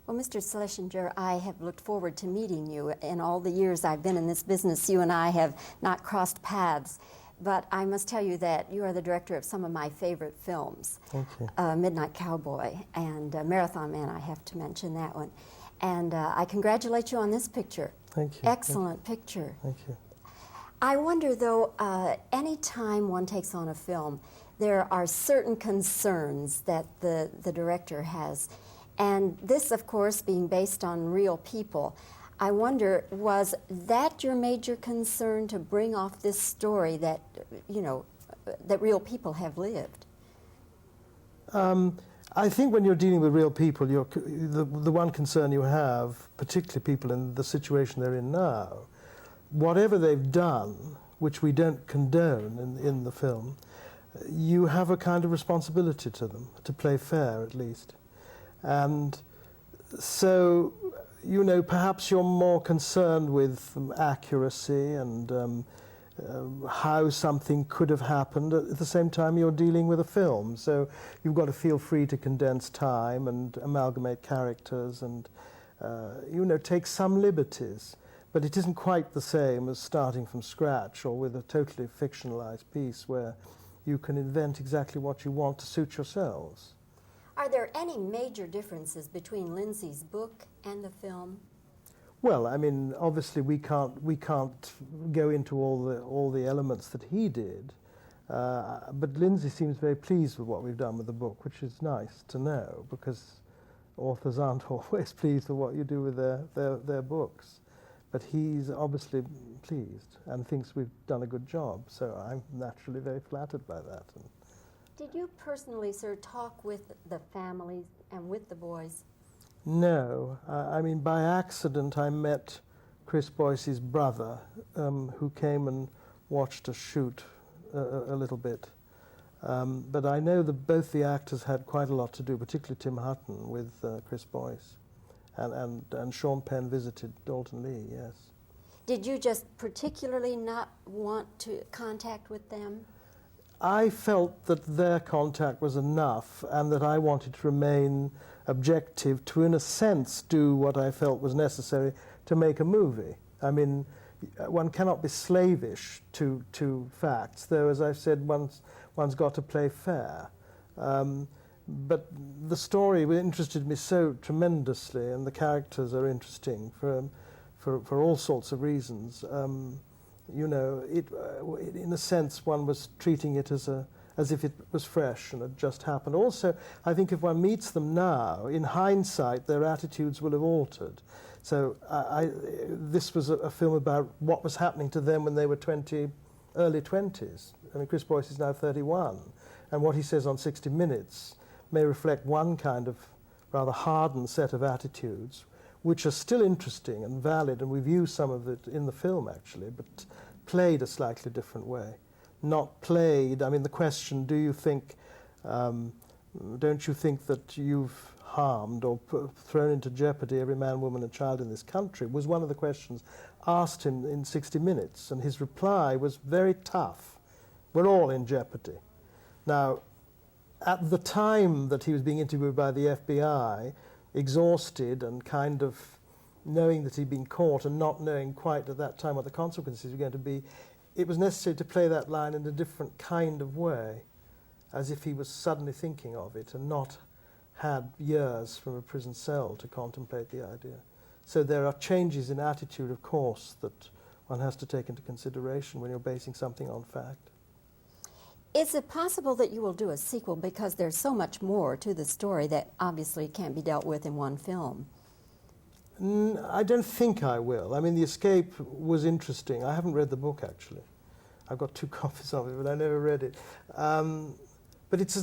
Well, Mr. Schlesinger, I have looked forward to meeting you. In all the years I've been in this business, you and I have not crossed paths. But I must tell you that you are the director of some of my favorite films. Thank you. Midnight Cowboy and Marathon Man, I have to mention that one. And I congratulate you on this picture. Thank you. Excellent picture. Thank you. I wonder, though, any time one takes on a film, there are certain concerns that the director has. And this, of course, being based on real people, I wonder, was that your major concern, to bring off this story that, you know, that real people have lived? I think when you're dealing with real people, the one concern you have, particularly people in the situation they're in now, whatever they've done, which we don't condone in the film, you have a kind of responsibility to them, to play fair at least. And so, you know, perhaps you're more concerned with accuracy and how something could have happened. At the same time, you're dealing with a film, so you've got to feel free to condense time and amalgamate characters and, you know, take some liberties. But it isn't quite the same as starting from scratch or with a totally fictionalized piece where you can invent exactly what you want to suit yourselves. Are there any major differences between Lindsay's book and the film? Well, I mean, obviously we can't go into all the elements that he did, but Lindsay seems very pleased with what we've done with the book, which is nice to know, because authors aren't always pleased with what you do with their books. But he's obviously pleased and thinks we've done a good job, so I'm naturally very flattered by that. Did you personally, sir, talk with the families and with the boys? No. I mean, by accident I met Chris Boyce's brother, who came and watched us shoot a little bit. But I know that both the actors had quite a lot to do, particularly Tim Hutton with Chris Boyce. And Sean Penn visited Dalton Lee, yes. Did you just particularly not want to contact with them? I felt that their contact was enough and that I wanted to remain objective to, in a sense, do what I felt was necessary to make a movie. I mean, one cannot be slavish to facts, though, as I've said, one's got to play fair. But the story interested me so tremendously, and the characters are interesting for all sorts of reasons. You know, in a sense, one was treating it as if it was fresh and had just happened. Also, I think if one meets them now, in hindsight, their attitudes will have altered. So this was a film about what was happening to them when they were early 20s. I mean, Chris Boyce is now 31, and what he says on 60 Minutes may reflect one kind of rather hardened set of attitudes, which are still interesting and valid, and we've used some of it in the film, actually, but played a slightly different way. Not played, I mean, the question, do you think, don't you think that you've harmed or thrown into jeopardy every man, woman and child in this country, was one of the questions asked him in 60 Minutes, and his reply was very tough. We're all in jeopardy. Now, at the time that he was being interviewed by the FBI, exhausted and kind of knowing that he'd been caught and not knowing quite at that time what the consequences were going to be, it was necessary to play that line in a different kind of way, as if he was suddenly thinking of it and not had years from a prison cell to contemplate the idea. So there are changes in attitude, of course, that one has to take into consideration when you're basing something on fact. Is it possible that you will do a sequel, because there's so much more to the story that obviously can't be dealt with in one film? I don't think I will. I mean, The Escape was interesting. I haven't read the book, actually. I've got 2 copies of it, but I never read it. But it's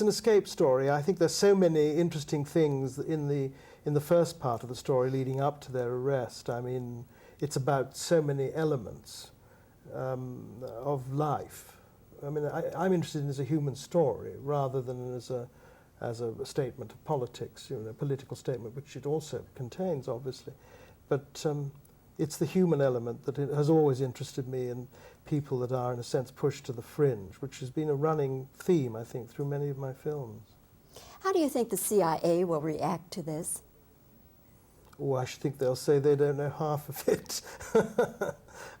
an escape story. I think there's so many interesting things in the first part of the story leading up to their arrest. I mean, it's about so many elements of life. I mean, I'm interested in it as a human story rather than as a statement of politics, you know, a political statement, which it also contains, obviously. But it's the human element that has always interested me in people that are, in a sense, pushed to the fringe, which has been a running theme, I think, through many of my films. How do you think the CIA will react to this? Oh, I should think they'll say they don't know half of it.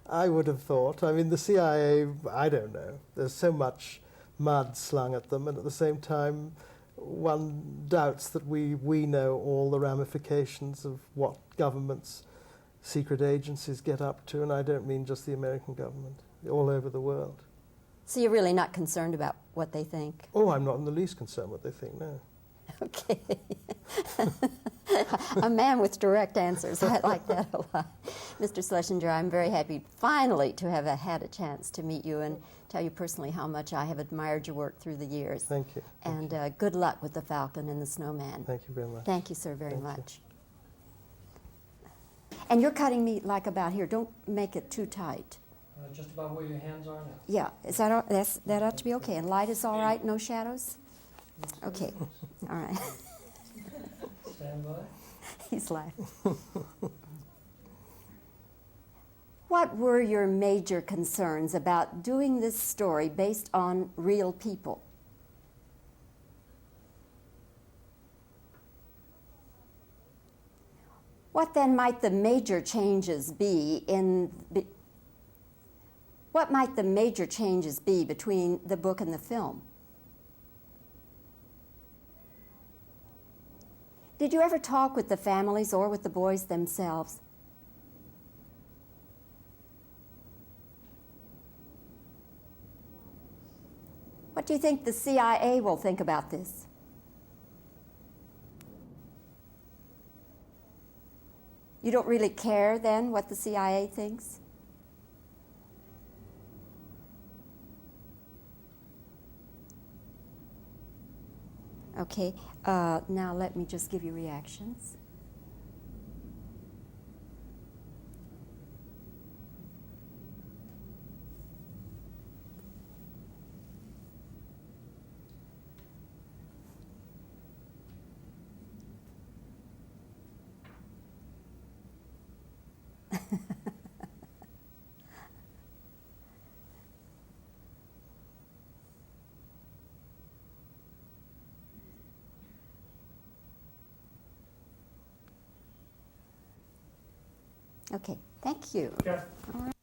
I would have thought. I mean, the CIA, I don't know. There's so much mud slung at them, and at the same time, one doubts that we know all the ramifications of what governments, secret agencies get up to, and I don't mean just the American government, all over the world. So you're really not concerned about what they think? Oh, I'm not in the least concerned what they think, no. Okay. A man with direct answers. I like that a lot. Mr. Schlesinger, I'm very happy finally to have had a chance to meet you and tell you personally how much I have admired your work through the years. Thank you. And good luck with the Falcon and the Snowman. Thank you very much. Thank you, sir, very Thank much. And you're cutting me like about here. Don't make it too tight. Just about where your hands are now. Yeah, is that that ought to be okay. And light is all right, no shadows? Okay, all right. Stand by. He's laughing. What were your major concerns about doing this story based on real people? What then might the major changes be what might the major changes be between the book and the film? Did you ever talk with the families or with the boys themselves? What do you think the CIA will think about this? You don't really care then what the CIA thinks? Okay, now let me just give you reactions. Okay, thank you. Yeah. All right.